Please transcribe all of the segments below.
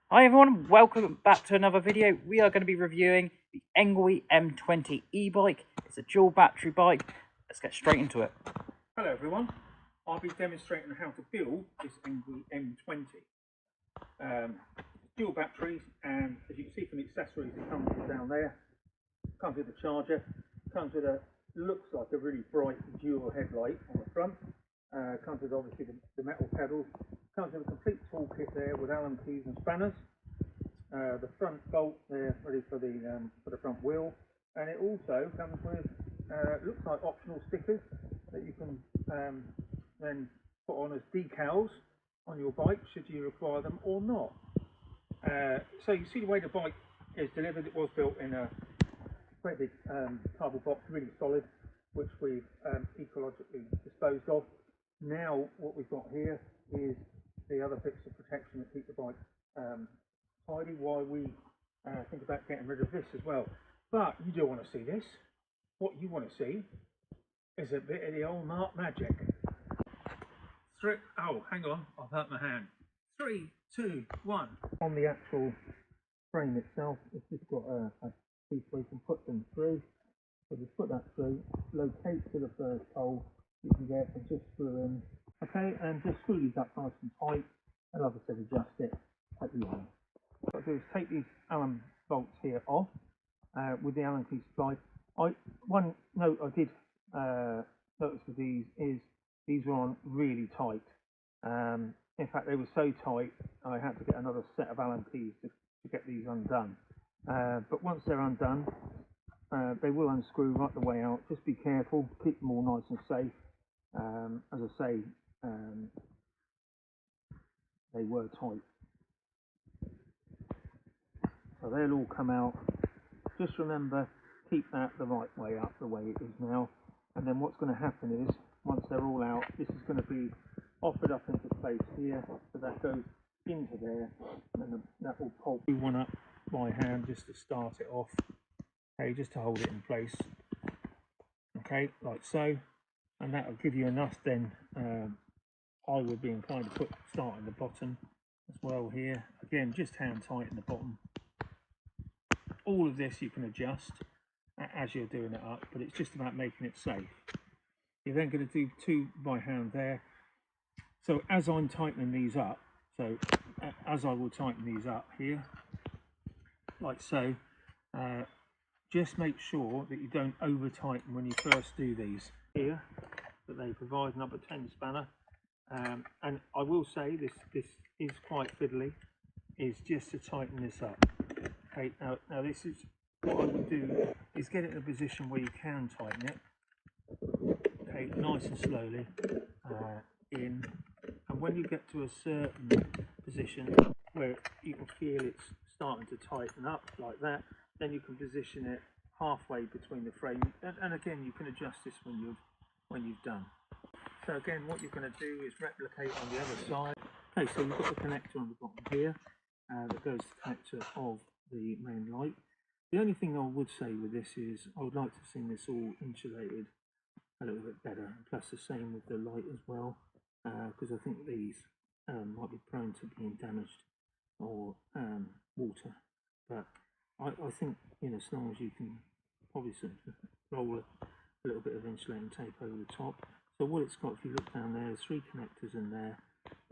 Hi everyone, welcome back to another video. We are going to be reviewing the Engwe M20 e-bike. It's a dual battery bike. Let's get straight into it. Hello everyone, I'll be demonstrating how to build this Engwe M20. Dual batteries, and as you can see from the accessories, it comes with down there. Comes with a charger, comes with a, looks like a really bright dual headlight on the front. Comes with obviously the metal pedals. Comes with a complete toolkit there with Allen keys and spanners. The front bolt there ready for the front wheel, and it also comes with looks like optional stickers that you can then put on as decals on your bike should you require them or not. So you see the way the bike is delivered. It was built in a very big cardboard box, really solid, which we've ecologically disposed of. Now what we've got here is the other bits of protection that keep the bike tidy while we think about getting rid of this as well. But you don't want to see this. What you want to see is a bit of the old Mark magic. Oh, hang on, I've hurt my hand. 3, 2, 1. On the actual frame itself, it's just got a piece where you can put them through. So just put that through, locate to the first hole you can get, and just screw in. Okay, and just screw these up nice and tight, and like I said, adjust it at the end. What I do is take these Allen bolts here off with the Allen key supplied. One note I did notice with these is these were on really tight. In fact, they were so tight I had to get another set of Allen keys to get these undone. But once they're undone, they will unscrew right the way out. Just be careful, keep them all nice and safe. As I say, they were tight. So they'll all come out. Just remember, keep that the right way up, the way it is now. And then what's going to happen is, once they're all out, this is going to be offered up into place here. So that goes into there, and that will pull one up by hand just to start it off. Okay, just to hold it in place. Okay, like so. And that will give you enough then. I would be inclined to start at the bottom as well here. Again, just hand tighten the bottom. All of this you can adjust as you're doing it up, but it's just about making it safe. You're then going to do 2 by hand there. So as I'm tightening these up, so as I will tighten these up here, like so, just make sure that you don't over tighten when you first do these. Here that they provide another 10 spanner, and I will say this is quite fiddly, is just to tighten this up. Okay, now this is what I would do is get it in a position where you can tighten it. Okay, nice and slowly in, and when you get to a certain position where you can feel it's starting to tighten up like that, then you can position it halfway between the frame, and again you can adjust this when you've done. So again, what you're going to do is replicate on the other side. Okay, so you've got the connector on the bottom here that goes to the connector of the main light. The only thing I would say with this is I would like to see this all insulated a little bit better, and plus the same with the light as well, because I think these might be prone to being damaged or water. But I think, you know, as long as you can probably roll a little bit of insulating tape over the top. So what it's got, if you look down there, there's 3 connectors in there.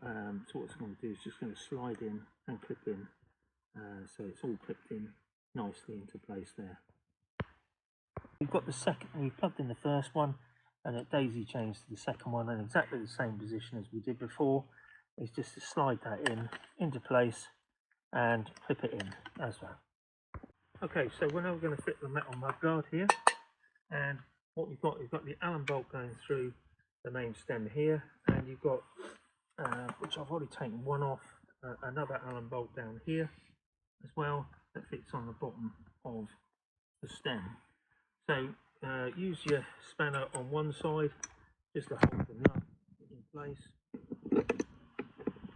So what it's going to do is just going to slide in and clip in. So it's all clipped in nicely into place there. We've got the second, we've plugged in the first one, and it daisy chains to the second one, in exactly the same position as we did before. It's just to slide that in into place and clip it in as well. Okay, so we're now going to fit the metal mudguard here, and what we've got the Allen bolt going through the main stem here, and you've got, which I've already taken one off, another Allen bolt down here as well that fits on the bottom of the stem. So use your spanner on one side just to hold the nut in place,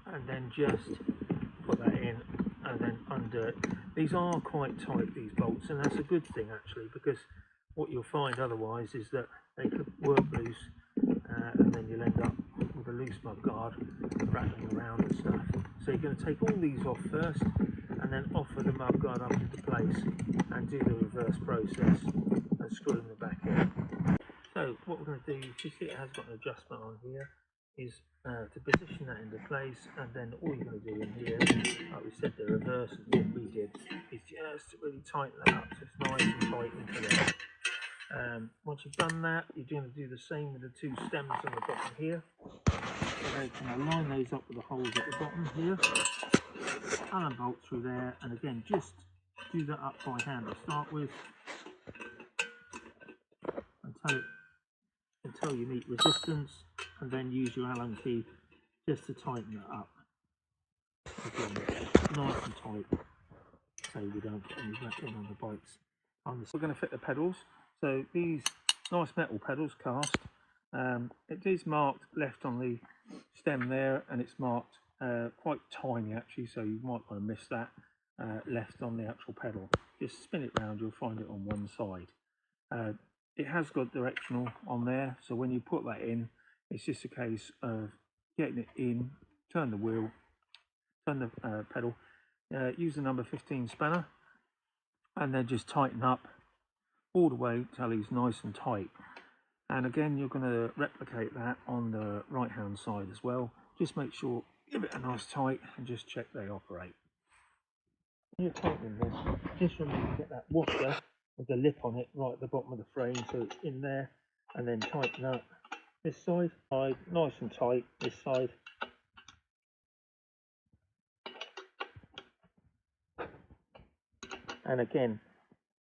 and then just put that in and then undo it. These are quite tight, these bolts, and that's a good thing actually, because what you'll find otherwise is that they could work loose and then you'll end up with the loose mudguard rattling around and stuff. So you're going to take all these off first and then offer the mudguard up into place and do the reverse process and screw them back in. So what we're going to do, you see it has got an adjustment on here, is to position that into place, and then all you're going to do in here, like we said, the reverse of what we did, is just to really tighten that up so it's nice and tight into there. Once you've done that, you're going to do the same with the two stems on the bottom here. So you can align those up with the holes at the bottom here, unbolt through there, and again just do that up by hand to start with until you meet resistance, and then use your Allen key just to tighten it up. Again, nice and tight so we don't get any rattling on the bikes. We're going to fit the pedals. So these nice metal pedals cast, it is marked left on the stem there, and it's marked quite tiny actually, so you might want to miss that left on the actual pedal. Just spin it round, you'll find it on one side. It has got directional on there, so when you put that in, it's just a case of getting it in, turn the wheel, turn the pedal, use the number 15 spanner, and then just tighten up all the way till he's nice and tight. And again, you're going to replicate that on the right hand side as well. Just make sure, give it a nice tight, and just check they operate. When you're tightening this, just remember to get that washer with the lip on it right at the bottom of the frame so it's in there, and then tighten up this side, nice and tight, this side. And again,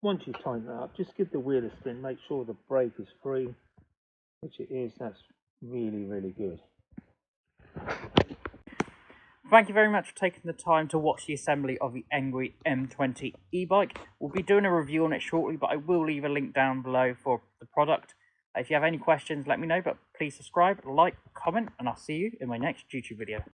once you've tightened that up, just give the wheel a spin, make sure the brake is free, which it is. That's really, really good. Thank you very much for taking the time to watch the assembly of the Engwe M20 e-bike. We'll be doing a review on it shortly, but I will leave a link down below for the product. If you have any questions, let me know, but please subscribe, like, comment, and I'll see you in my next YouTube video.